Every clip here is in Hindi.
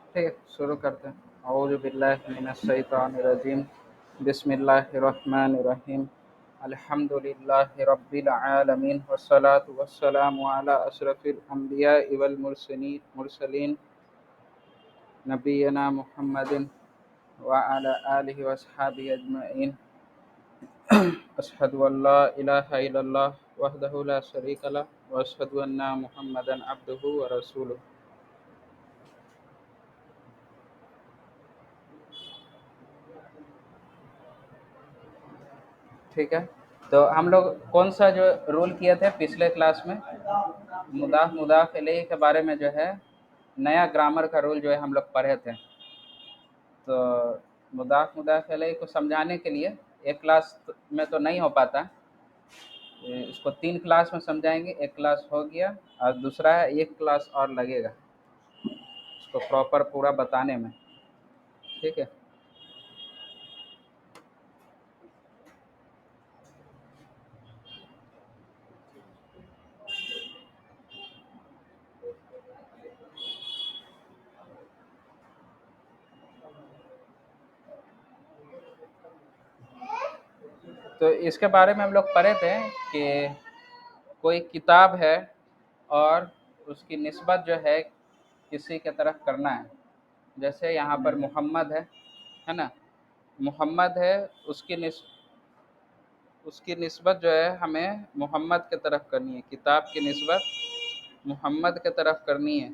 ठीक है, शुरू करते हैं। औज़ु बिल्लाहि मिनश शैतानिर रजीम। बिस्मिल्लाहिर रहमानिर रहीम। अल्हम्दुलिल्लाहि रब्बिल आलमीन वस्सलातु वस्सलामु अला अशरफिल अंबियाइ वल मुरसलीन नबियना मुहम्मदिन व अला आलिहि व अस्हाबिहि अजमईन। अशहदु अल्ला इलाहा इल्लल्लाह वहदहु ला शरीका लह व अशहदु अन्ना मुहम्मदन अब्दुहु व रसूलुहु। ठीक है, तो हम लोग कौन सा जो रूल किए थे पिछले क्लास में, मुदाफ मुदाफ इलैहि के बारे में जो है नया ग्रामर का रूल जो है हम लोग पढ़े थे। तो मुदाफ मुदाफ इलैहि को समझाने के लिए एक क्लास में तो नहीं हो पाता, इसको 3 क्लास में समझाएंगे। एक क्लास हो गया और दूसरा है एक क्लास और लगेगा इसको प्रॉपर पूरा बताने में। ठीक है, तो इसके बारे में हम लोग पढ़े थे कि कोई किताब है और उसकी निस्बत जो है किसी के तरफ करना है। जैसे यहाँ पर मोहम्मद है ना, मोहम्मद है, उसकी निस्बत जो है हमें मोहम्मद के तरफ करनी है। किताब की निस्बत मोहम्मद के तरफ करनी है,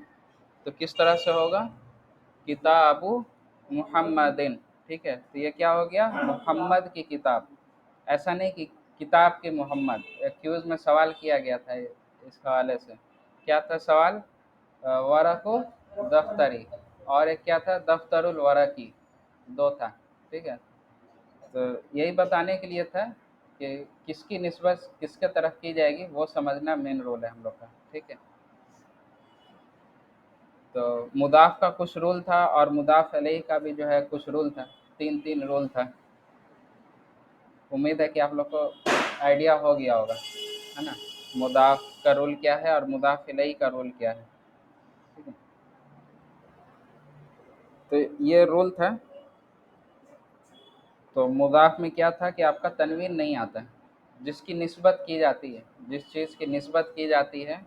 तो किस तरह से होगा? किताबु मुहम्मदिन। ठीक है, तो ये क्या हो गया? मोहम्मद की किताब। ऐसा नहीं कि किताब के मोहम्मद। क्यूज में सवाल किया गया था इस हवाले से। क्या था सवाल? वरक़ु दफ्तरी, और एक क्या था? दफ्तरुल वरक़ी। दो था। ठीक है, तो यही बताने के लिए था कि किसकी निस्बत किसके तरफ की जाएगी, वो समझना मेन रोल है हम लोग का। ठीक है, तो मुदाफ का कुछ रूल था और मुदाफ अलैहि का भी जो है कुछ रूल था। 3 रूल था। उम्मीद है कि आप लोग को आइडिया हो गया होगा, है ना, मुदाफ का रूल क्या है और मुदाफ अलैहि का रूल क्या है। ठीक है, तो ये रूल था। तो मुदाफ में क्या था कि आपका तनवीन नहीं आता है। जिसकी निस्बत की जाती है, जिस चीज़ की निस्बत की जाती है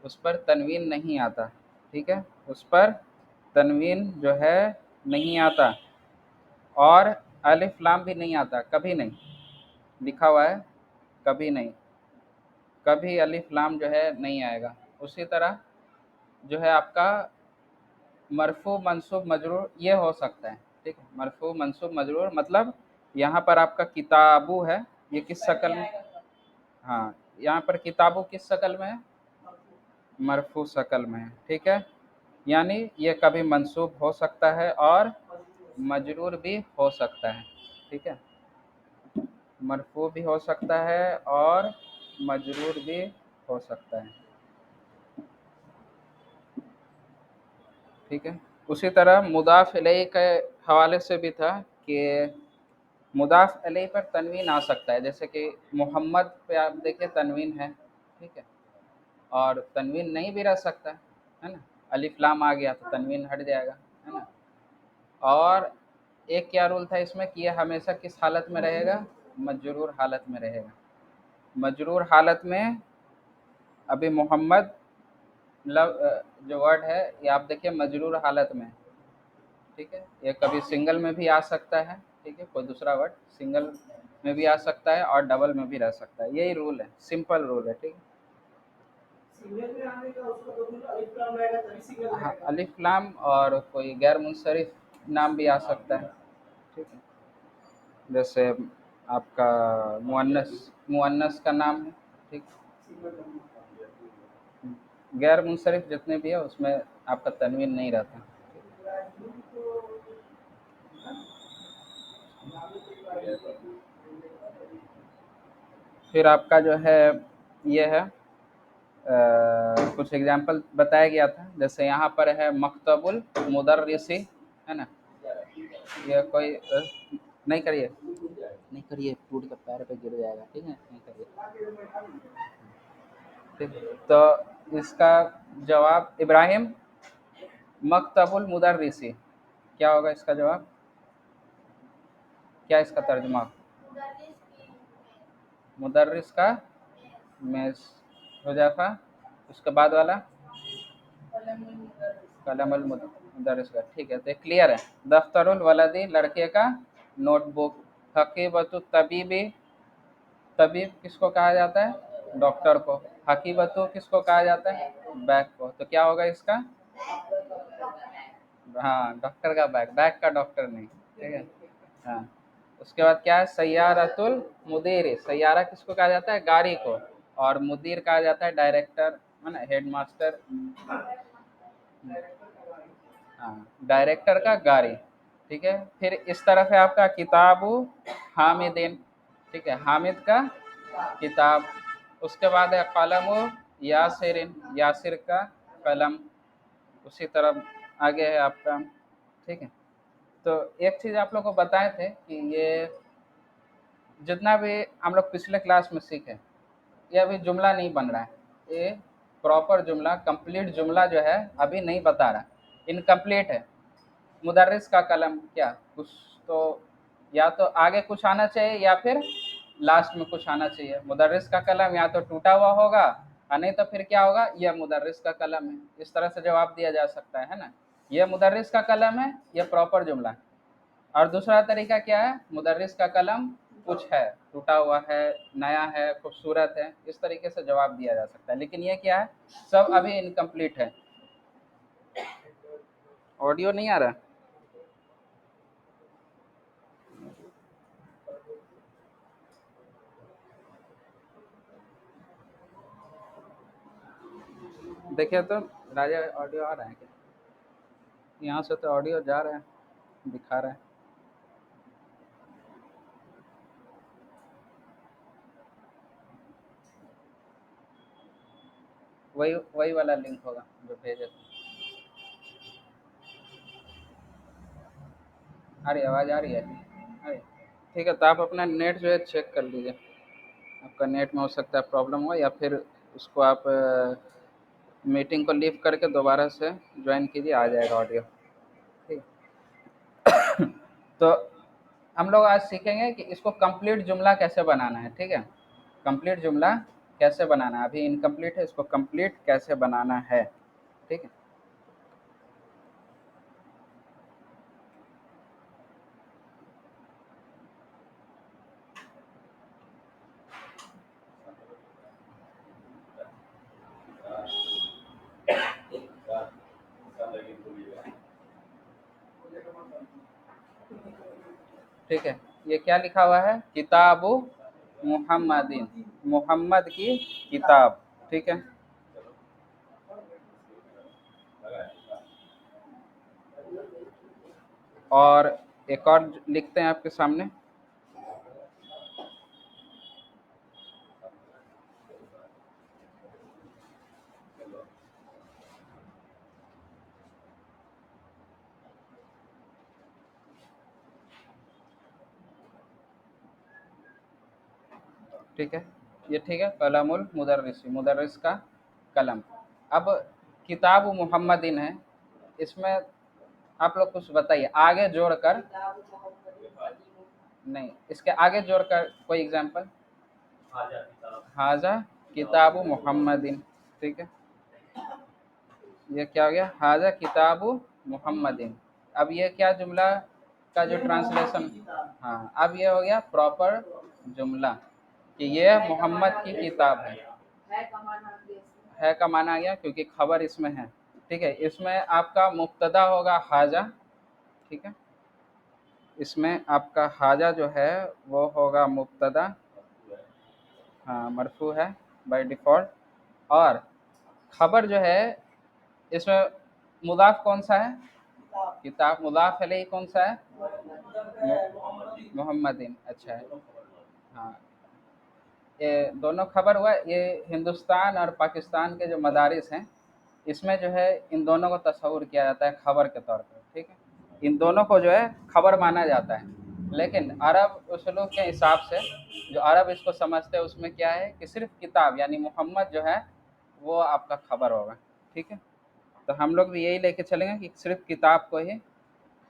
उस पर तनवीन नहीं आता। ठीक है, उस पर तनवीन जो है नहीं आता, और अलिफ लाम भी नहीं आता, कभी नहीं लिखा हुआ है, कभी नहीं, कभी अलिफ लाम जो है नहीं आएगा। उसी तरह जो है आपका मरफू मंसूब मजरूर ये हो सकता है। ठीक है, मरफू मंसूब मजरूर मतलब यहाँ पर आपका किताबू है, ये किस शक्ल में? हाँ, यहाँ पर किताबू किस शक्ल में है? मरफू शक्ल में है। ठीक है, यानी ये कभी मंसूब हो सकता है और मजरूर भी हो सकता है। ठीक है, मरफू भी हो सकता है और मजरूर भी हो सकता है। ठीक है, उसी तरह मुदाफ इलैहि के हवाले से भी था कि मुदाफ इलैहि पर तनवीन आ सकता है। जैसे कि मोहम्मद पे आप देखिए तनवीन है। ठीक है, और तनवीन नहीं भी रह सकता है ना, अलिफ लाम आ गया तो तनवीन हट जाएगा, है ना। और एक क्या रूल था इसमें कि ये हमेशा किस हालत में रहेगा? मजरूर हालत में रहेगा। मजरूर हालत में अभी मोहम्मद जो वर्ड है ये आप देखिए मजरूर हालत में है। ठीक है, ये कभी सिंगल में भी आ सकता है। ठीक है, कोई दूसरा वर्ड सिंगल में भी आ सकता है और डबल में भी रह सकता है। यही रूल है, सिंपल रूल है। ठीक है, हाँ, अलिफ लाम और कोई गैर मुनसरिफ नाम भी आ सकता है। ठीक है, जैसे आपका मुअन्नस, मुअन्नस का नाम है। ठीक, गैर मुनसरिफ जितने भी है उसमें आपका तनवीन नहीं रहता। फिर आपका जो है ये है कुछ एग्जाम्पल बताया गया था। जैसे यहाँ पर है मकतबुल मुदर्रिसी, है ना। ये कोई नहीं करिए, नहीं करिए, टूट के पैर पे गिर जाएगा। ठीक है, नहीं करिए। ठीक, तो इसका जवाब इब्राहिम मकतबुल मुदर्रिसी। क्या होगा इसका जवाब? क्या इसका तर्जुमा? मुदर्रिस का मेज। हुज़ैफा, उसके बाद वाला कलमुल मुदर्रिस का। ठीक है, तो ये क्लियर है। दफ्तरुल वलदी लड़के का नोटबुक। हकीबतु तबीबी, तबीब किसको कहा जाता है? डॉक्टर को। हकीबतु किसको कहा जाता है? बैग को। तो क्या होगा इसका? हाँ, डॉक्टर का बैग, बैग का डॉक्टर नहीं। ठीक है। हाँ, उसके बाद क्या है? सैयारतुल मुदीर। सैयारा किसको कहा जाता है? गाड़ी को। और मुदीर कहा जाता है डायरेक्टर, है ना, हेड मास्टर। हाँ, डायरेक्टर का गाड़ी। ठीक है। फिर इस तरफ है आपका किताबु हामिदिन। ठीक है, हामिद का किताब। उसके बाद है कलम यासिरिन, यासिर का कलम। उसी तरफ आगे है आपका। ठीक है। तो एक चीज़ आप लोग को बताए थे कि ये जितना भी हम लोग पिछले क्लास में सीखे, ये अभी जुमला नहीं बन रहा है। ये प्रॉपर जुमला, कंप्लीट जुमला जो है अभी नहीं बता रहा, इनकम्प्लीट है। मुदर्रिस का कलम क्या कुछ तो, या तो आगे कुछ आना चाहिए या फिर लास्ट में कुछ आना चाहिए। मुदर्रिस का कलम या तो टूटा हुआ होगा, और नहीं तो फिर क्या होगा, यह मुदर्रिस का कलम है। इस तरह से जवाब दिया जा सकता है ना। यह मुदर्रिस का कलम है, यह प्रॉपर जुमला है। और दूसरा तरीका क्या है? मुदर्रिस का कलम कुछ है, टूटा हुआ है, नया है, खूबसूरत है। इस तरीके से जवाब दिया जा सकता है। लेकिन ये क्या है, सब अभी इनकम्प्लीट है। ऑडियो नहीं आ रहा? देखिए तो राजा, ऑडियो आ रहा है क्या? यहाँ से तो ऑडियो जा रहा है, दिखा रहा है। वही वही वाला लिंक होगा जो भेजे थे। आ रही आवाज़ आ रही है? आ रही। ठीक है, तो आप अपना नेट जो है चेक कर लीजिए। आपका नेट में हो सकता है प्रॉब्लम हो, या फिर उसको आप मीटिंग को लीव करके दोबारा से ज्वाइन कीजिए, आ जाएगा ऑडियो। ठीक। तो हम लोग आज सीखेंगे कि इसको कंप्लीट जुमला कैसे बनाना है। ठीक है, कंप्लीट जुमला कैसे बनाना है। अभी इनकम्प्लीट है, इसको कंप्लीट कैसे बनाना है। ठीक है। ठीक है, ये क्या लिखा हुआ है? किताबु मुहम्मदिन, मोहम्मद की किताब। ठीक है। और एक और लिखते हैं आपके सामने। ठीक है, ये ठीक है। कलमुल मुदर्रिस, मुदर्रिस का कलम। अब किताब मुहम्मदिन है, इसमें आप लोग कुछ बताइए आगे जोड़कर। नहीं, इसके आगे जोड़कर कोई एग्जांपल। हाजा किताबु मुहम्मदिन। ठीक है, ये क्या हो गया? हाजा किताबु मुहम्मदिन। अब ये क्या जुमला का जो ट्रांसलेशन, हाँ, अब ये हो गया प्रॉपर जुमला कि ये मोहम्मद की किताब है। है का माना गया क्योंकि खबर इसमें है। ठीक है, इसमें आपका मुब्तदा होगा हाजा। ठीक है, इसमें आपका हाजा जो है वो होगा मुब्तदा, हाँ, मरफू है बाय डिफ़ॉल्ट। और खबर जो है, इसमें मुदाफ कौन सा है? किताब। मुदाफ अलैहि कौन सा है? मोहम्मदिन। अच्छा है। हाँ, ये दोनों खबर हुआ। ये हिंदुस्तान और पाकिस्तान के जो मदारिस हैं, इसमें जो है इन दोनों को तस्वुर किया जाता है खबर के तौर पर। ठीक है, इन दोनों को जो है खबर माना जाता है। लेकिन अरब उसलूब के हिसाब से, जो अरब इसको समझते हैं, उसमें क्या है कि सिर्फ किताब यानी मोहम्मद जो है वो आपका खबर होगा। ठीक है, तो हम लोग भी यही लेके चलेंगे कि सिर्फ किताब को ही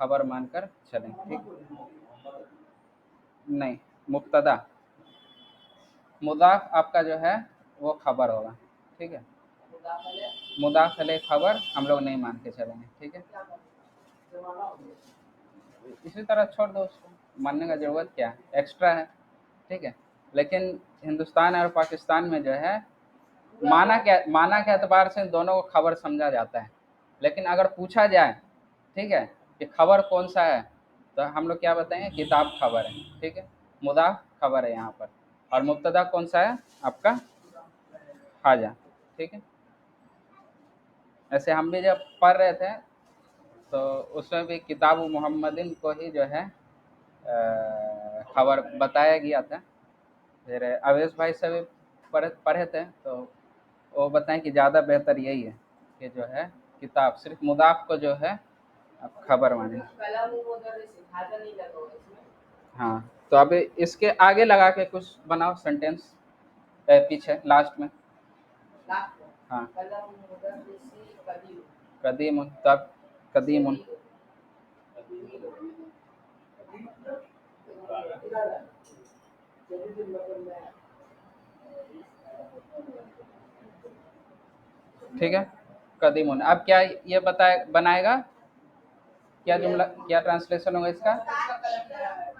खबर मानकर चलें। ठीक, नहीं, मुब्तदा, मुदाफ आपका जो है वो खबर होगा। ठीक है, मुदाफ अलैह खबर हम लोग नहीं मान के चलेंगे। ठीक है, इसी तरह छोड़ दो उसको, मानने का ज़रूरत क्या है, एक्स्ट्रा है। ठीक है, लेकिन हिंदुस्तान और पाकिस्तान में जो है माना के एतबार से दोनों को खबर समझा जाता है। लेकिन अगर पूछा जाए, ठीक है, कि खबर कौन सा है, तो हम लोग क्या बताएंगे, किताब खबर है। ठीक है, मुदाफ खबर है यहाँ पर, और मुब्तदा कौन सा है आपका, हाजा। ठीक है, ऐसे हम भी जब पढ़ रहे थे तो उसमें भी किताब मोहम्मदिन को ही जो है खबर बताया गया था। फिर अवेश भाई से भी पढ़े थे, तो वो बताएं कि ज़्यादा बेहतर यही है कि जो है किताब सिर्फ मुदाफ को जो है आप खबर माने। हाँ, तो अब इसके आगे लगा के कुछ बनाओ सेंटेंस, पीछे लास्ट में। हाँ, कदीम, तब कदीम। ठीक है, कदीम। अब क्या ये बताए बनाएगा, क्या जुमला, क्या ट्रांसलेशन होगा इसका,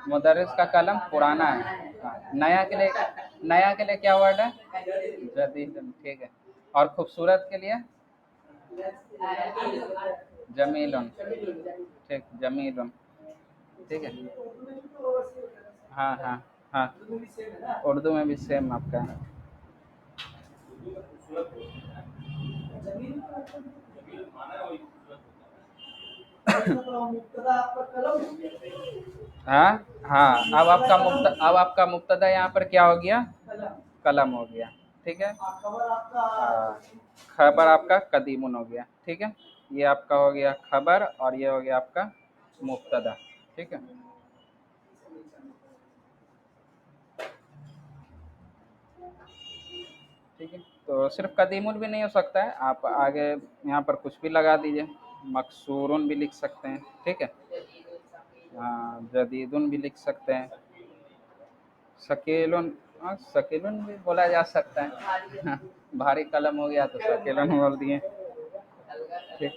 मुदर्रिस का कलम पुराना है। हाँ, नया के लिए क्या वर्ड है, जदीद। ठीक है, और खूबसूरत के लिए जमीलन। ठीक, जमीलन। ठीक है, हाँ हाँ हाँ, उर्दू में भी सेम आपका है। हाँ हाँ, अब आपका मुब्तदा यहाँ पर क्या हो गया, कलम हो गया। ठीक है, खबर आपका कदीमुन हो गया। ठीक है, ये आपका हो गया खबर, और ये हो गया आपका मुब्तदा। ठीक है, ठीक है, तो सिर्फ कदीमुन भी नहीं हो सकता है, आप आगे यहाँ पर कुछ भी लगा दीजिए, मकसूरुन भी लिख सकते हैं। ठीक है, हाँ, जदीदुन भी लिख सकते हैं, शकीलुन, हाँ शकीलुन भी बोला जा सकता है। भारी कलम हो गया तो शकीलुन बोल दिए। ठीक,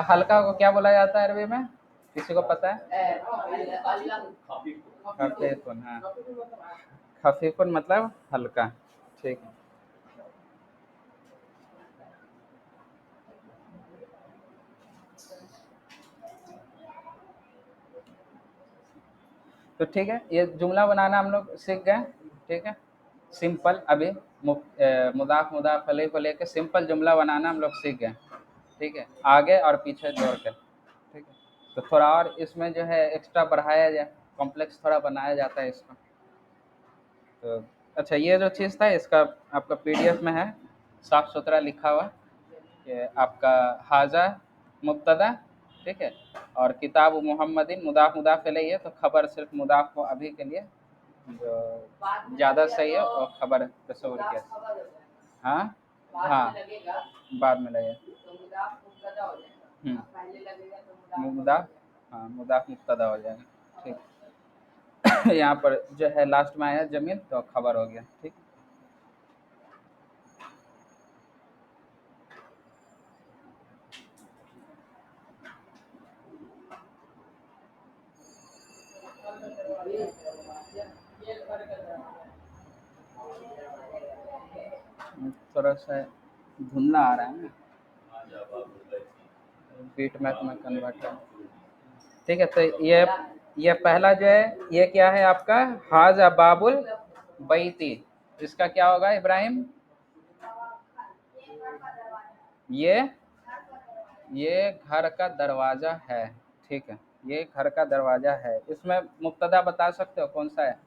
हल्का को क्या बोला जाता है अरबी में, किसी को पता है, खफीफुन। हाँ, खफीफुन मतलब हल्का। ठीक है, तो ठीक है, ये जुमला बनाना हम लोग सीख गए। ठीक है, सिंपल, अभी मुदाफ मुदाफ अलैह को लेके सिंपल जुमला बनाना हम लोग सीख गए। ठीक है, आगे और पीछे जोड़ कर। ठीक है, तो थोड़ा और इसमें जो है एक्स्ट्रा बढ़ाया जाए, कॉम्प्लेक्स थोड़ा बनाया जाता है इसको। तो अच्छा, ये जो चीज़ था इसका आपका पीडीएफ में है, साफ सुथरा लिखा हुआ कि आपका हाजा मुब्तदा। ठीक है, और किताब मोहम्मदिन मुदाफ मुदाफ अलैहि है, तो खबर सिर्फ मुदाफ को अभी के लिए जो ज़्यादा सही है और खबर तस्वुर किया। हाँ हाँ, बाद में लगेगा। मुदाफ, हाँ मुदाफ मुब्तदा हो जाएगा। ठीक, यहाँ पर जो है लास्ट में आया जमीन, तो खबर हो गया। ठीक, थोड़ा सा धुंधला आ रहा है ना, बीट मैप में कन्वर्ट है। ठीक है, तो ये पहला जो है ये क्या है आपका, हाजा बाबुल बैती, इसका क्या होगा इब्राहिम, ये ये घर का दरवाजा है। ठीक है, ये घर का दरवाजा है, इसमें मुब्तदा बता सकते हो कौन सा है,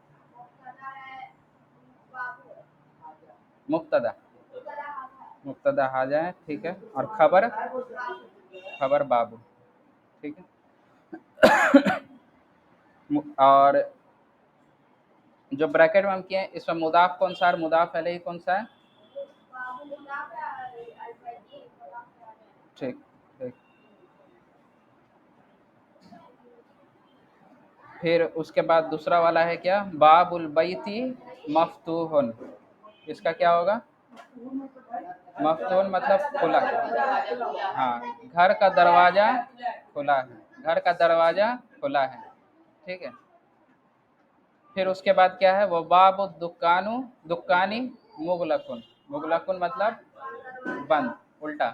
मुब्तदा, मुब्तदा हाजा है, ठीक है, और खबर, खबर बाबू, ठीक है। और जो ब्रैकेट में हम किए हैं इसमें मुदाफ कौन सा है, मुदाफ अलैहि कौन सा है? ठीक ठीक। फिर उसके बाद दूसरा वाला है क्या, बाबुल बैती मफ्तूहन, इसका क्या होगा? मफ्तून मतलब खुला। हाँ, घर का दरवाजा खुला है, घर का दरवाजा खुला है, ठीक है। फिर उसके बाद क्या है, वो बाबु दुकानु दुकानी मुगलकुन, मुगलकुन मतलब बंद, उल्टा।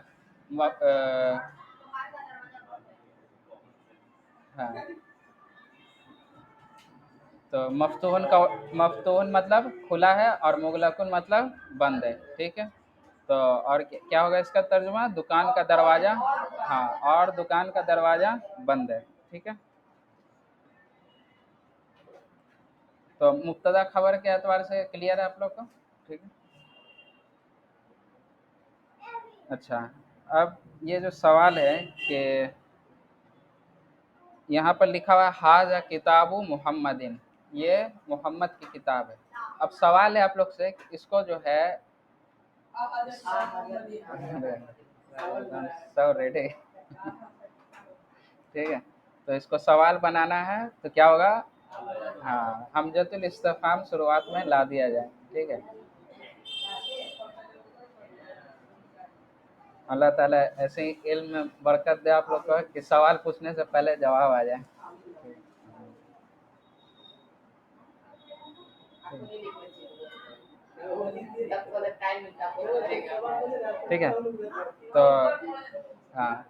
हाँ, तो मफ्तून मतलब खुला है और मुगलकुन मतलब बंद है, ठीक है। तो और क्या होगा इसका तर्जुमा, दुकान का दरवाजा, हाँ, और दुकान का दरवाजा बंद है, ठीक है। तो मुब्तदा खबर के एतबार से क्लियर है आप लोग को, ठीक है। अच्छा, अब ये जो सवाल है कि यहाँ पर लिखा हुआ है हाजा किताबु मुहम्मदिन, ये मोहम्मद की किताब है। अब सवाल है आप लोग से, इसको जो है सब रेडी, ठीक है। तो इसको सवाल बनाना है तो क्या होगा, हाँ, हमजतुल इस्तिफहाम शुरुआत में ला दिया जाए, ठीक है। अल्लाह ताला ऐसे ही इल्म में बरकत दे आप लोग को कि सवाल पूछने से पहले जवाब आ जाए, ठीक है। तो हाँ,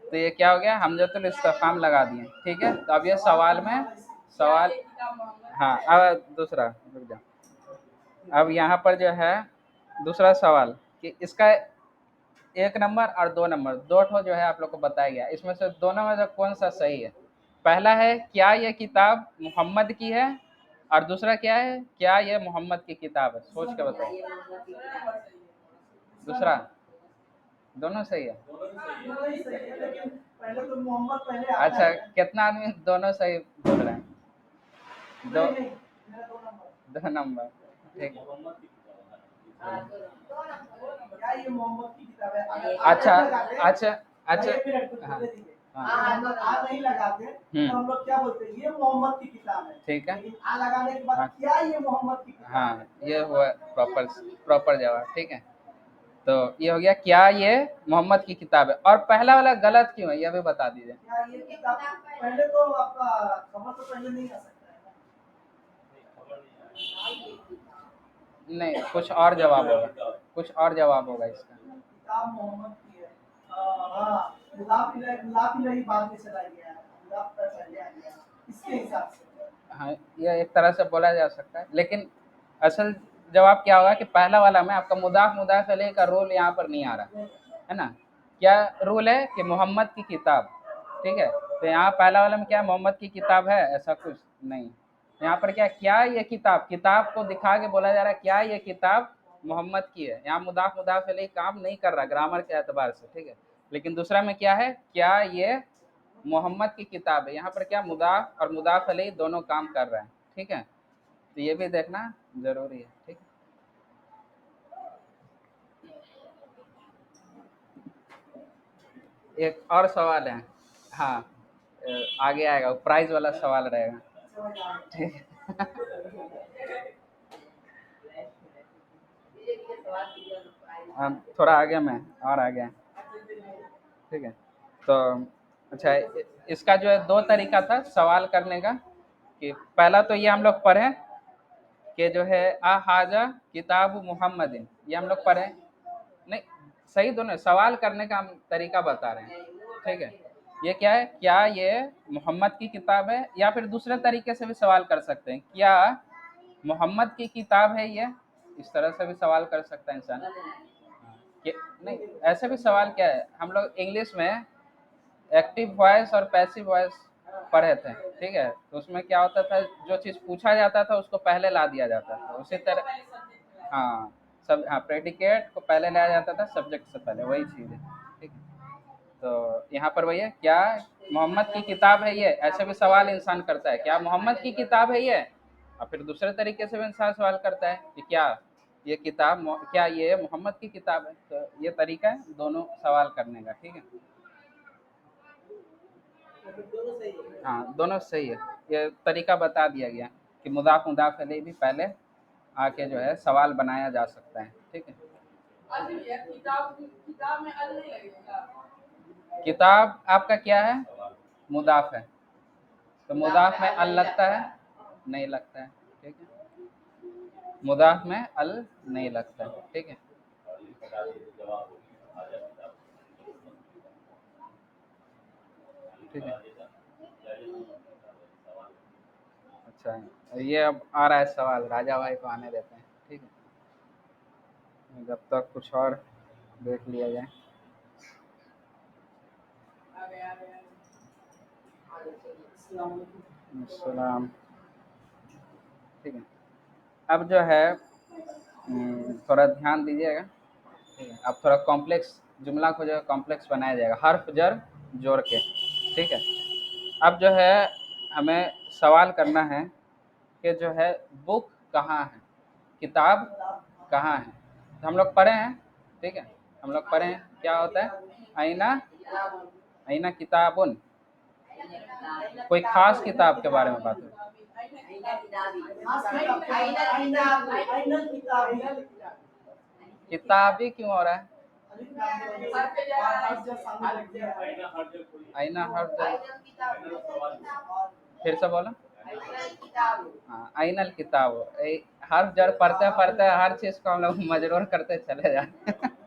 तो ये क्या हो गया, हमजतुल इस्तिफहाम लगा दिए, ठीक है। तो अब ये सवाल में सवाल, हाँ, अब दूसरा, रुक जाओ, अब यहाँ पर जो है दूसरा सवाल कि इसका 1 नंबर और 2 नंबर, दो ठो जो है आप लोग को बताया गया, इसमें से दोनों में से कौन सा सही है? पहला है क्या ये किताब मोहम्मद की है, और दूसरा क्या है, क्या ये मोहम्मद की किताब है? सोच के बताओ। दूसरा, दोनों सही है। अच्छा, कितना आदमी दोनों सही बोल रहे हैं? दो, 2 नंबर, ठीक है। अच्छा अच्छा अच्छा, हाँ हाँ, आ नहीं लगाते तो हम लोग क्या बोलते हैं, ये मोहम्मद की किताब है, ठीक है। आ लगाने के बाद क्या ये मोहम्मद की किताब है? हाँ, ये हुआ प्रॉपर प्रॉपर जवाब, ठीक है। तो ये हो गया क्या ये मोहम्मद की किताब है, और पहला वाला गलत क्यों है, ये भी बता दीजिए। क्या ये किताब पहले तो आपका खबर तो पहले नहीं आ सकता है ना? नहीं, कुछ और जवाब होगा, कुछ और जवाब होगा इसका। किताब मोहम्मद की है, हाँ, गुलाब इलाही बाद में चला गया है, गुलाब का पहले आ गया, इसके हिसाब से। हाँ, ये एक तरह से बोला जा सकता है, लेकिन असल जवाब क्या होगा कि पहला वाला में आपका मुदाफ मुदाफ अलैह का रोल यहाँ पर नहीं आ रहा है ना। क्या रूल है कि मोहम्मद की किताब, ठीक है। तो यहाँ पहला वाला में क्या मोहम्मद की किताब है, ऐसा कुछ नहीं। यहाँ पर क्या ये किताब, किताब को दिखा के बोला जा रहा है क्या ये किताब मोहम्मद की है, यहाँ मुदाफ मुदाफ अलैह काम नहीं कर रहा ग्रामर के एतबार से, ठीक है। लेकिन दूसरा में क्या है, क्या ये मोहम्मद की किताब है, यहाँ पर क्या मुदाफ और मुदाफ अलैह दोनों काम कर रहे हैं, ठीक है। तो ये भी देखना जरूरी है, ठीक है। एक और सवाल है, हाँ, आगे आएगा, प्राइज वाला सवाल रहेगा, ठीक है। हम थोड़ा आगे में और आगे, ठीक है। तो अच्छा, इसका जो है 2 तरीका था सवाल करने का, कि पहला तो ये हम लोग पढ़े कि जो है आ हाजा किताब मुहम्मदिन, ये हम लोग पढ़े, नहीं, सही दोनों, सवाल करने का हम तरीका बता रहे हैं, ठीक है। ये क्या है, क्या ये मोहम्मद की किताब है, या फिर दूसरे तरीके से भी सवाल कर सकते हैं, क्या मोहम्मद की किताब है ये, इस तरह से भी सवाल कर सकता है इंसान। कि नहीं, ऐसे भी सवाल क्या है, हम लोग इंग्लिश में एक्टिव वॉइस और पैसिव वॉइस पढ़े थे, ठीक है। तो उसमें क्या होता था, जो चीज़ पूछा जाता था उसको पहले ला दिया जाता था, उसी तरह, हाँ, सब, हाँ, प्रेडिकेट को पहले लाया जाता था सब्जेक्ट से पहले, वही चीज़ है। ठीक है, तो यहाँ पर वही है, क्या मोहम्मद की किताब है ये, ऐसे भी सवाल इंसान करता है, क्या मोहम्मद की किताब है ये। और फिर दूसरे तरीके से भी इंसान सवाल करता है कि क्या ये किताब क्या ये मोहम्मद की किताब है। तो ये तरीका है दोनों सवाल करने का। ठीक है, हाँ, दोनों सही है। ये तरीका बता दिया गया कि मुदाफ मुदाफ अलैह भी पहले आके जो है सवाल बनाया जा सकता है। ठीक है, किताब में अल नहीं लगेगा। किताब आपका क्या है, मुदाफ है, तो मुदाफ में अल लगता है, नहीं लगता है। ठीक है, मुदाफ में अल नहीं लगता है। ठीक है, ठीक है, अच्छा, ये अब आ रहा है सवाल, राजा भाई को आने देते हैं। ठीक है, जब तक कुछ और देख लिया जाए। सलाम। ठीक है, अब जो है थोड़ा ध्यान दीजिएगा। ठीक है, अब थोड़ा कॉम्प्लेक्स जुमला को जो है कॉम्प्लेक्स बनाया जाएगा, हर्फ जर जोड़ के। ठीक है, अब जो है हमें सवाल करना है कि जो है बुक कहाँ है, किताब कहाँ है। तो हम लोग पढ़े हैं, ठीक है, हम लोग पढ़े हैं क्या होता है, आईना, आईना किताबुन। कोई खास किताब के बारे में बात है, किताबी क्यों हो रहा है, आईना हर फिर से बोलो, हाँ, आइनल किताब। हर जड़ पढ़ते पढ़ते हर चीज को हम लोग मजरूर करते चले जाते हैं।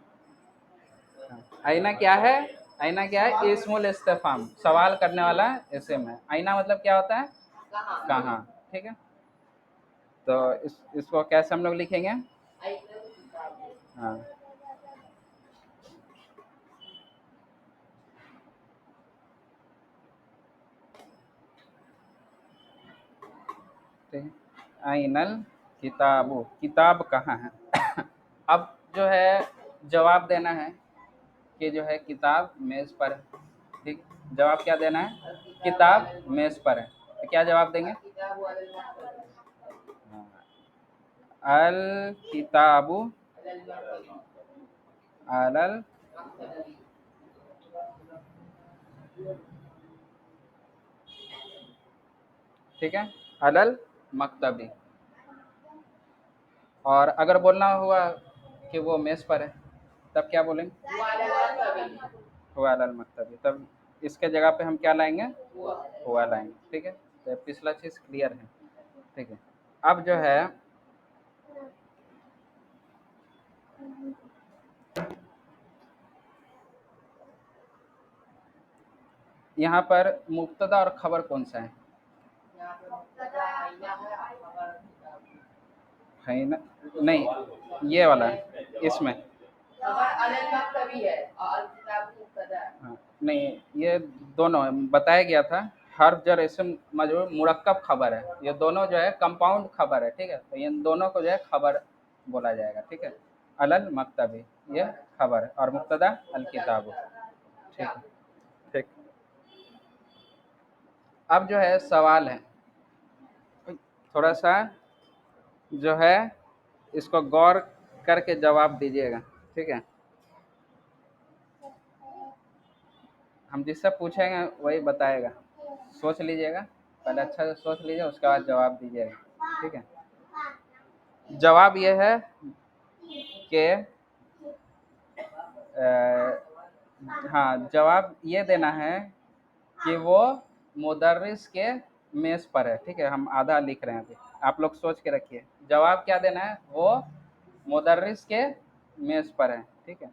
आईना क्या है, आईना क्या है, इस्मुल इस्तेफाम, सवाल करने वाला इस्म है। आईना मतलब क्या होता है, कहाँ। ठीक है, तो इसको कैसे हम लोग लिखेंगे, हाँ, ठीक है, आइनल किताबु, किताब कहाँ है। अब जो है जवाब देना है कि जो है किताब मेज पर है। ठीक, जवाब क्या देना है, किताब मेज पर है, तो क्या जवाब देंगे, अल किताबु अलल, ठीक है, अलल मकतबी। और अगर बोलना हुआ कि वो मेज पर है, तब क्या बोलेंगे, हुआ अलल मकतबी। तब इसके जगह पे हम क्या लाएंगे, हुआ लाएंगे। ठीक है, तो पिछला चीज़ क्लियर है। ठीक है, अब जो है यहाँ पर मुब्तदा और खबर कौन सा है ना, नहीं, ये वाला है इसमें, हाँ, नहीं, ये दोनों बताया गया था, हर्फ जर इसम मजरूर मुरक्कब खबर है, ये दोनों जो है कंपाउंड खबर है। ठीक है, तो इन दोनों को जो है खबर बोला जाएगा। ठीक है, अलल मकतबी ये खबर है और मुब्तदा अल किताब। ठीक है, ठीक, अब जो है सवाल है, थोड़ा सा जो है इसको गौर करके जवाब दीजिएगा। ठीक है, हम जिससे पूछेंगे वही बताएगा, सोच लीजिएगा, पहले अच्छा से सोच लीजिए, उसके बाद जवाब दीजिएगा। ठीक है, जवाब ये है कि हाँ, जवाब ये देना है कि वो मुदर्रिस के मेज़ पर है। ठीक है, हम आधा लिख रहे हैं अभी, आप लोग सोच के रखिए, जवाब क्या देना है, वो मुदर्रिस के मेज़ पर है। ठीक है,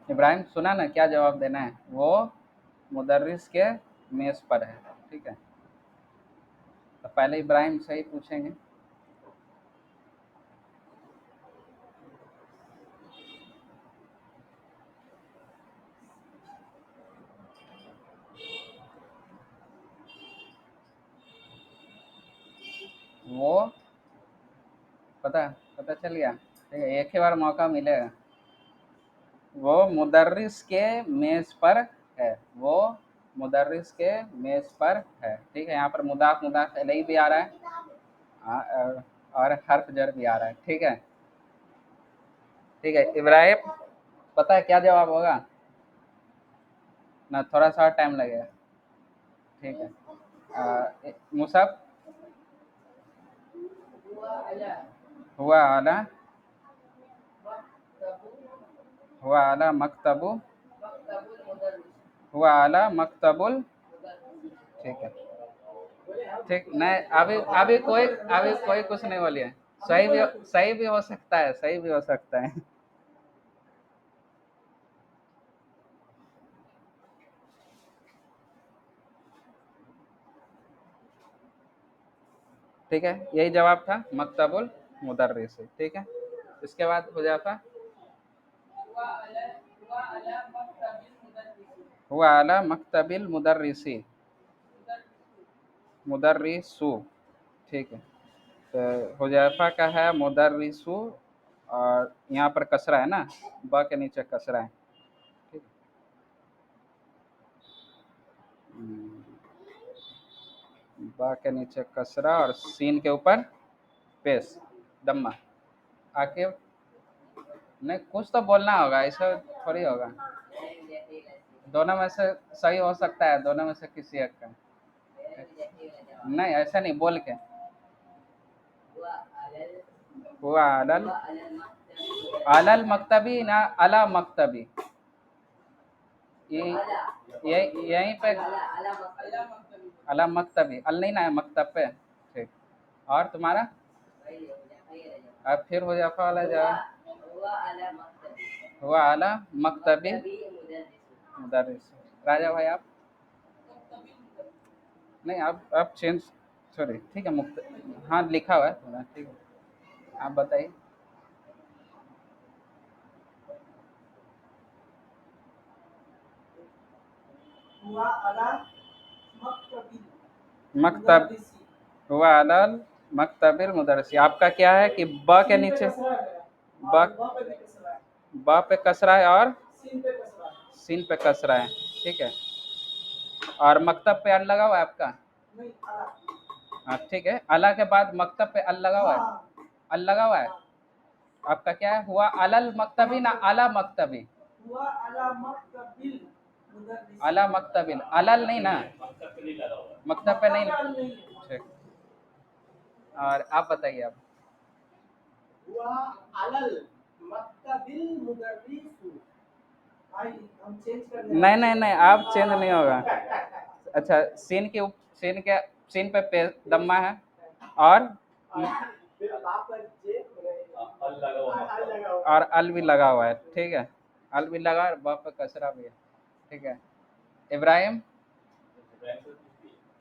इब्राहिम सुना ना, क्या जवाब देना है? वो मुदर्रिस के मेज़ पर है। ठीक है, तो पहले इब्राहिम से ही पूछेंगे। वो पता पता चल गया? ठीक है, एक ही बार मौका मिलेगा। वो मुदर्रिस के मेज़ पर है। वो मुदर्रिस के मेज़ पर है। ठीक है, यहाँ पर मुदाफ मुदाफ इलैहि भी आ रहा है, और हर्फ जर भी आ रहा है। ठीक है, ठीक है इब्राहिम, पता है क्या जवाब होगा ना? थोड़ा सा टाइम लगेगा। ठीक है, मुसब, हुआ आला, हुआ आला मकतबु, हुआ आला मकतबुल। ठीक है, ठीक नहीं, अभी कोई कुछ नहीं बोलिए। सही भी हो सकता है, सही भी हो सकता है। ठीक है, यही जवाब था, मकतबुल मुदर्रिस। ठीक है, इसके बाद हो जाता हुआ आला मकतबिल मुदर्रिसी, मुदर्रिसु। ठीक है, तो हुजैफा का है मुदर्रिसु, और यहाँ पर कसरा है ना, ब के नीचे कसरा है। ठीक है, बा के नीचे कसरा और सीन के ऊपर पेश, दम्मा। आके नहीं, कुछ तो बोलना होगा, ऐसा थोड़ी होगा। दोनों में से सही हो सकता है, दोनों में से किसी एक का। नहीं, ऐसा नहीं बोल के। हुआ अलल, अलल मकतबी ना अला मकतबी, ये यहीं पे अला मकतबी, अल नहीं ना है मकतब पे। ठीक, और तुम्हारा? अब फिर मुजफ्फर वाला जवाब, हुआ आला मकतबी मुदर्रिस। राजा भाई आप? नहीं, आप चेंज, सॉरी, ठीक है, मुक्त, हाँ लिखा हुआ है थोड़ा। ठीक है, आप बताइए। मकतब, हुआ अलल मकतबिल मुदर्रिस। आपका क्या है कि ब के नीचे, ब ब पे कसरा है और सीन पे कसरा है। ठीक है, और मकतब पे अल लगा हुआ है आपका। हाँ ठीक है, अला के बाद मकतब पे अल लगा हुआ है, अल लगा हुआ है। आपका क्या है? हुआ अलल मकतबी ना अला मकतबी? अला मकतबिल, अलल नहीं ना, मकतब पे नहीं। ठीक, और आप बताइए आप। नहीं नहीं नहीं, आप चेंज नहीं होगा। अच्छा, सीन पे दम्मा है, और अल भी लगा हुआ है। ठीक है, अल भी लगा और ब पे कसरा भी है। ठीक है, इब्राहिम,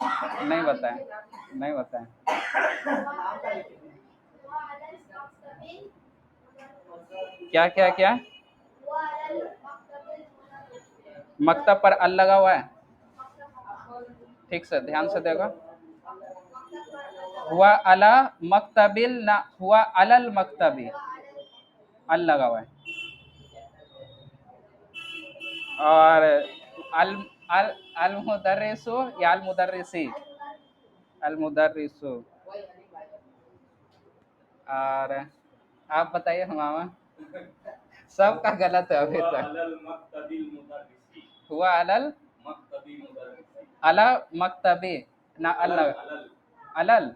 नहीं बताएं, नहीं बताएं। क्या क्या क्या? मकतब पर अल लगा हुआ है। ठीक से ध्यान से देखो, हुआ अला मकतबिल ना हुआ अलल मकतबी, अल लगा हुआ है। और अल अल अल मुदर्रिसु या अल मुदर्रिसी? अल मुदर्रिसु। और आप बताइए हमामा। सबका गलत है अभी तक। हुआ अलल अला मकतबी ना अल अलल,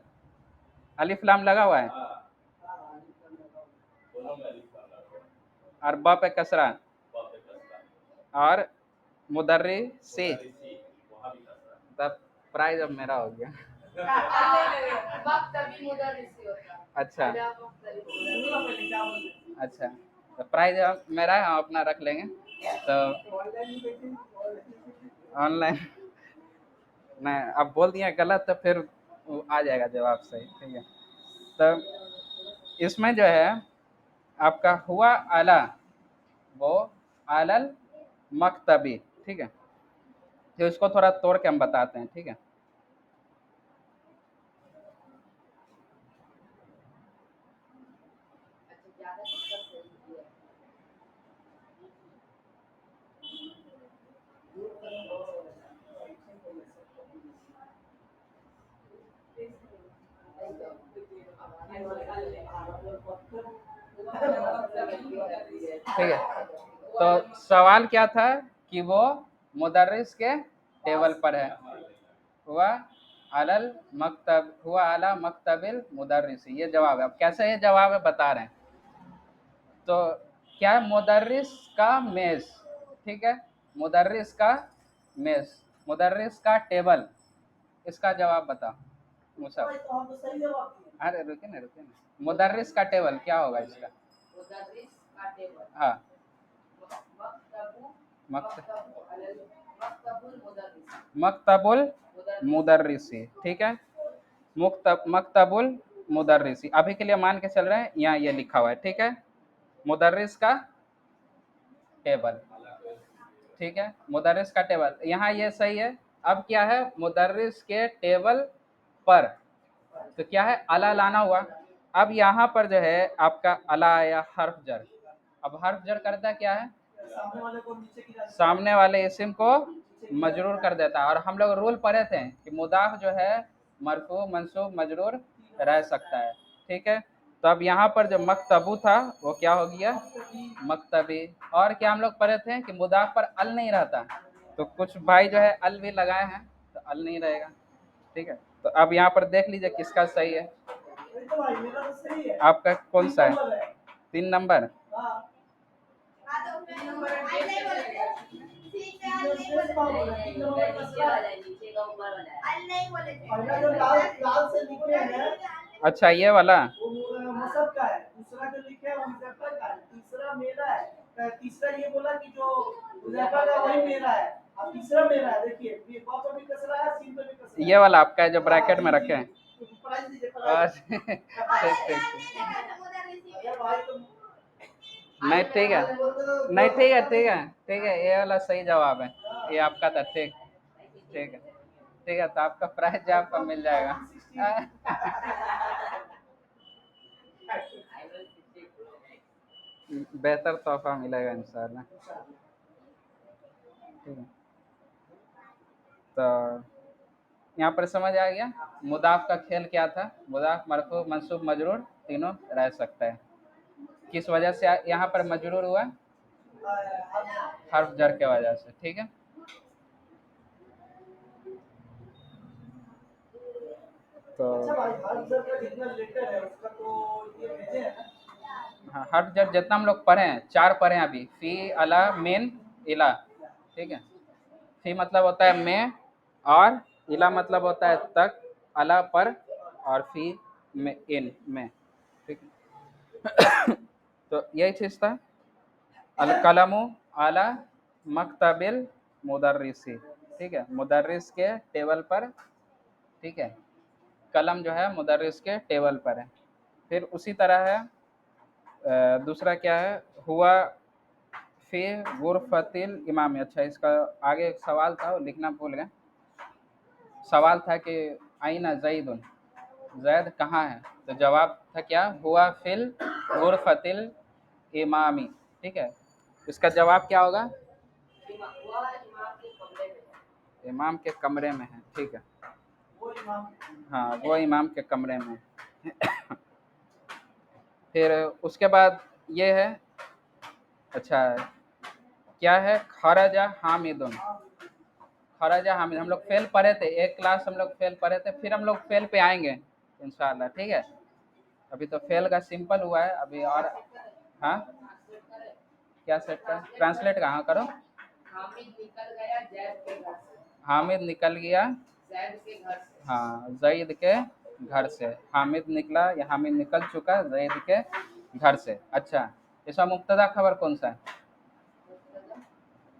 अलिफ लाम लगा हुआ है, और ब पे कसरा, और मुदर्री सी, तब प्राइज अब मेरा हो गया। अच्छा, अच्छा, तो प्राइज अब मेरा है, हम अपना रख लेंगे। तो ऑनलाइन नहीं, अब बोल दिया गलत तो फिर वो आ जाएगा जवाब सही, ठीक है। तो इसमें जो है आपका हुआ आला, वो आलल मकतबी, ठीक है। तो इसको थोड़ा तोड़ के हम बताते हैं, ठीक है। ठीक है, तो सवाल क्या था कि वो मुदर्रिस के टेबल पर है। हुआ अलल मकतब, हुआ अला मकतबिल मुदर्रिस, ये जवाब है। अब कैसे ये जवाब है बता रहे हैं। तो क्या है, मुदर्रिस का मेज, ठीक है, मुदर्रिस का मेज, मुदर्रिस का टेबल, इसका जवाब बता मुसब। अरे रुके ना, मुदर्रिस का टेबल क्या होगा इसका? हाँ, मकतबुल मुदर्रिसी, ठीक है। मकतबुल मुदर्रिसी अभी के लिए मान के चल रहे हैं, यहाँ ये लिखा हुआ है, ठीक है। मुदर्रिस का टेबल, ठीक है, मुदर्रिस का टेबल, यहाँ ये सही है। अब क्या है, मुदर्रिस के टेबल पर, तो क्या है, अला लाना हुआ। अब यहाँ पर जो है आपका अला या हर्फ जर, अब हर्फ जर करता क्या है, सामने वाले इस्म को मजरूर कर देता है। और हम लोग रूल पढ़े थे कि मुदाफ जो है मरफू मंसूब मजरूर रह सकता है, ठीक है। तो अब यहाँ पर जो मकतबू था वो क्या हो गया, मकतबी। और क्या हम लोग पढ़े थे कि मुदाफ पर अल नहीं रहता, तो कुछ भाई जो है अल भी लगाए हैं, तो अल नहीं रहेगा, ठीक है। तो अब यहाँ पर देख लीजिए किसका सही है। आपका कौन सा है? 3 नंबर। अच्छा, ये वाला मसब का है, दूसरा जो लिखे है वो मुजफ्फर का है, तीसरा मेरा है, तीसरा ये बोला कि जो मुजफ्फर का वही मेरा है, अब तीसरा मेरा है। देखिए ये बा पे भी कसरा है, सीन पे भी कसरा है। ये वाला आपका है जो ब्रैकेट में रखे हैं। प्राइस दीजिए, प्राइस। ठीक। नहीं ठीक है, नहीं ठीक है, ये वाला सही जवाब है, ये आपका था, ठीक। ठीक है, तो आपका प्राइज आपका मिल जाएगा। बेहतर तोहफा मिलेगा इंशाल्लाह, ठीक है। तो यहाँ पर समझ आ गया मुदाफ का खेल क्या था। मुदाफ मरफू मंसूब मजरूर तीनों रह सकता है। किस वजह से यहाँ पर मजरूर हुआ, हर्फ जर के वजह से, ठीक है। तो हाँ, हर्फ जर जितना हम लोग पढ़े हैं, 4 पढ़े हैं अभी, फी अला मिन इला, ठीक है। फी मतलब होता है में, और इला मतलब होता है तक, अला पर, और फी में इन में, ठीक है। तो यही चीज था, अल कलमु अला मकतबिल मुदर्रिसी, ठीक है, मुदर्रिस के टेबल पर, ठीक है। कलम जो है मुदर्रिस के टेबल पर है। फिर उसी तरह है दूसरा क्या है, हुआ फी गुरफतिल इमाम। अच्छा, इसका आगे एक सवाल था, वो लिखना भूल गए। सवाल था कि आइना जैदुन, जैद कहाँ है, तो जवाब था क्या, हुआ फिल गुरफतिल इमामी, ठीक है। इसका जवाब क्या होगा, इमाम के कमरे में है, ठीक है। हाँ, वो इमाम के कमरे में। फिर उसके बाद ये है, अच्छा क्या है, खराजा हामिदुन। खराजा हामिद हम लोग फेल पढ़े थे, एक क्लास हम लोग फेल पढ़े थे, फिर हम लोग फेल पे आएंगे इंशाल्लाह, ठीक है। अभी तो फेल का सिंपल हुआ है अभी। और हाँ, क्या सेट का ट्रांसलेट कहाँ करो, हामिद निकल गया, हाँ जईद के घर से, हामिद निकला या हामिद निकल चुका जईद के घर से। अच्छा, इसका मुब्तदा खबर कौन सा है,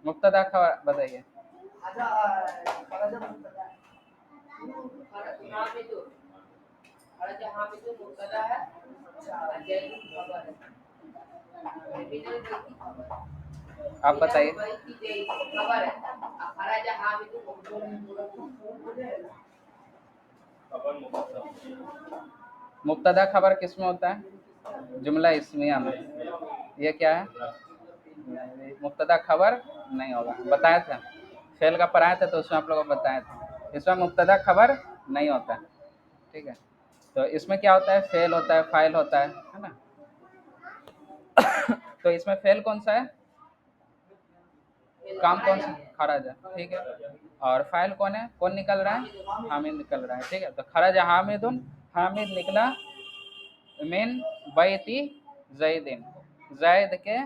मुब्तदा खबर बताइए। आप बताइए। मुब्तदा खबर किस में होता है? जुमला इस्मिया में। ये क्या है? मुब्तदा खबर नहीं होगा, बताया था। फेल का पढ़ाया था तो उसमें आप लोगों को बताया था, इसमें मुब्तदा खबर नहीं होता है। ठीक है, तो इसमें क्या होता है? फेल होता है, फाइल होता है ना। तो इसमें फेल कौन सा है? काम कौन सा? खराजा। ठीक है, और फाइल कौन है? कौन निकल रहा है? हामिद निकल रहा है। ठीक है, तो खराजा हामिदुन, हामिद निकला मिन बैती जैदिन, जैद के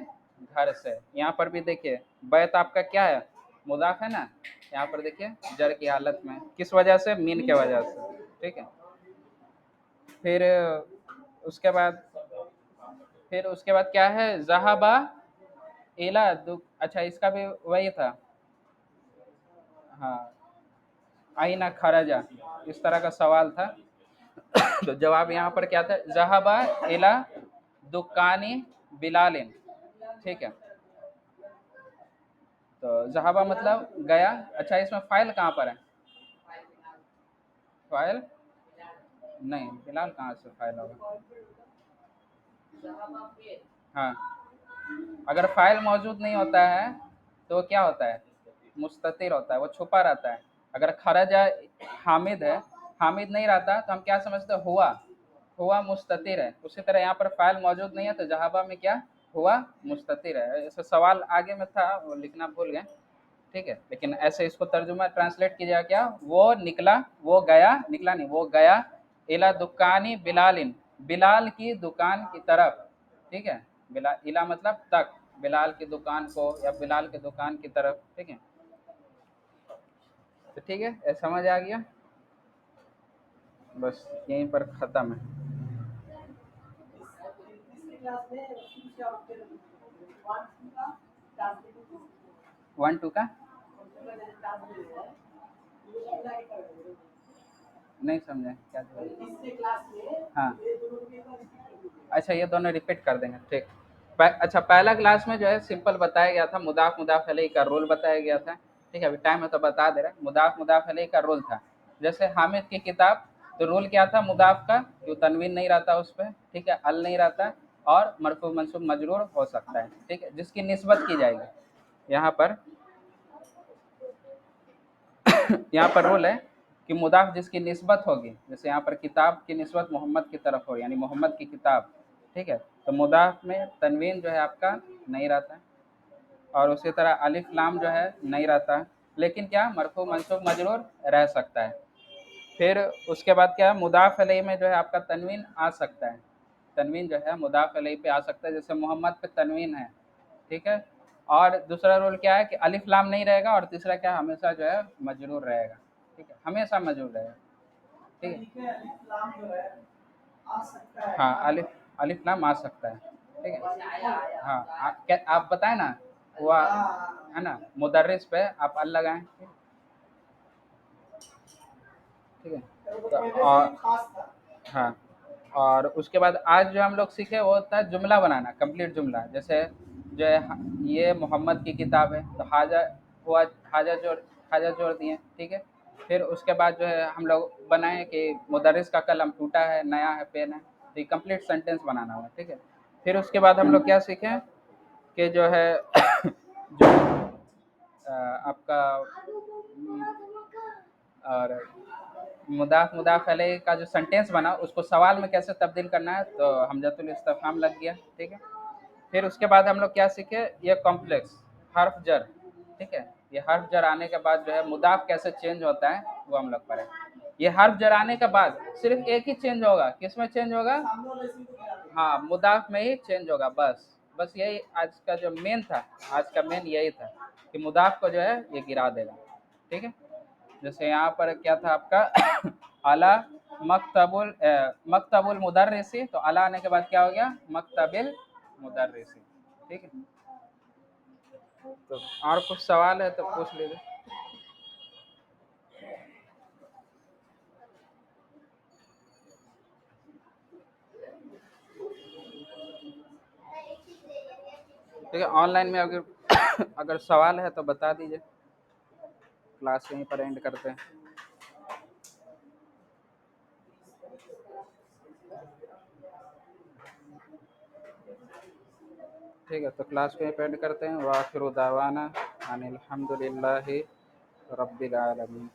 घर से। यहाँ पर भी देखिए बैत आपका क्या है? मुदाफ है ना। यहाँ पर देखिए जर की हालत में, किस वजह से? मीन के वजह से। ठीक है, फिर उसके बाद क्या है? जहाबा इला दुख। अच्छा, इसका भी वही था। हाँ, आईना खराजा, इस तरह का सवाल था। तो जवाब यहाँ पर क्या था? जहाबा इला दुकानी बिलालिन। ठीक है, तो जहाबा मतलब गया। अच्छा, इसमें फाइल कहाँ पर है? फाइल नहीं, बिलाल कहाँ से फाइल होगा? हाँ, अगर फाइल मौजूद नहीं होता है तो क्या होता है? मुस्ततिर होता है, वो छुपा रहता है। अगर खरजा हामिद है, हामिद नहीं रहता तो हम क्या समझते हैं? हुआ, हुआ मुस्ततिर है। उसी तरह यहाँ पर फाइल मौजूद नहीं है तो जहाबा में क्या हुआ? मुस्ततिर है। ऐसा सवाल आगे में था, वो लिखना भूल गए। ठीक है, लेकिन ऐसे इसको तर्जुमा ट्रांसलेट कीजिएगा क्या? वो निकला, वो गया, निकला नहीं, वो गया इला दुकानी बिलालिन, बिलाल की दुकान की तरफ। ठीक है, बिलाल, इला मतलब तक, बिलाल की दुकान को या बिलाल की दुकान की तरफ। ठीक है, तो ठीक है, समझ आ गया। बस यहीं पर ख़त्म है। 1 2 का नहीं समझे क्या? हाँ, अच्छा, ये दोनों रिपीट कर देंगे। ठीक। अच्छा, पहला क्लास में जो है सिंपल बताया गया था, मुदाफ मुदाफ अलैहि का रोल बताया गया था। ठीक है, अभी टाइम है तो बता दे रहे हैं। मुदाफ मुदाफ अलैहि का रोल था, जैसे हामिद की किताब, तो रोल क्या था मुदाफ का? जो तनवीन नहीं रहता उस पर। ठीक है, अल नहीं रहता, और मरफू मंसूब मजरूर हो सकता है। ठीक है, जिसकी निस्बत की जाएगी। यहाँ पर यहाँ पर रोल है कि मुदाफ जिसकी निस्बत होगी, जैसे यहाँ पर किताब की निस्बत मोहम्मद की तरफ हो, यानी मोहम्मद की किताब। ठीक है, तो मुदाफ में तनवीन जो है आपका नहीं रहता, और उसी तरह अलिफ लाम जो है नहीं रहता, लेकिन क्या मरफू मंसूब मजरूर रह सकता है। फिर उसके बाद क्या है? मुदाफ अलैहि में जो है आपका तनवीन आ सकता है, तनवीन जो है मुदाफ अलैहि पे आ सकता है, जैसे मोहम्मद पे तनवीन है। ठीक है, और दूसरा रूल क्या है कि अलिफ लाम नहीं रहेगा, और तीसरा क्या, हमेशा जो है मजरूर रहेगा। ठीक है, हमेशा मजरूर रहेगा। ठीक है, हाँ, अलिफ अलिफ लाम आ सकता है। ठीक है, हाँ, क्या आप बताएं ना, हुआ है ना, मुदर्रिस पे आप अल लगाएं। ठीक है, तो और हाँ, और उसके बाद आज जो हम लोग सीखे वो होता है जुमला बनाना, कंप्लीट जुमला। जैसे जो है ये मोहम्मद की किताब है, तो हाजा हुआ, हाजा जोड़ दिए। ठीक है, फिर उसके बाद जो है हम लोग बनाए कि मुदर्रिस का कलम टूटा है, नया है, पेन है, तो ये कंप्लीट सेंटेंस बनाना हुआ। ठीक है, फिर उसके बाद हम लोग क्या सीखे कि जो है जो आपका और मुदाफ मुदाफ अलैहि का जो सेंटेंस बना उसको सवाल में कैसे तब्दील करना है, तो हमजतुल इस्तिफहाम लग गया। ठीक है, फिर उसके बाद हम लोग क्या सीखे? ये कॉम्प्लेक्स हर्फ जर। ठीक है, ये हर्फ जर आने के बाद जो है मुदाफ कैसे चेंज होता है वो हम लोग पढ़े। ये हर्फ जर आने के बाद सिर्फ एक ही चेंज होगा, किसमें चेंज होगा? हाँ, मुदाफ में ही चेंज होगा। बस यही आज का जो मेन था, आज का मेन यही था कि मुदाफ को जो है ये गिरा देगा। ठीक है, जैसे यहाँ पर क्या था आपका अला मकतबुल मुदर्रिसी, तो अला आने के बाद क्या हो गया? मकतबिल मुदर्रिसी। ठीक है, तो और कुछ सवाल है तो पूछ लीजिए। ठीक है, ऑनलाइन में अगर अगर सवाल है तो बता दीजिए, क्लास यहीं पर एंड करते हैं। ठीक है, तो क्लास को यहीं पे एंड करते हैं। वाखिरु दावाना अनिल हम्दुलिल्लाहि रब्बिल आलमीन।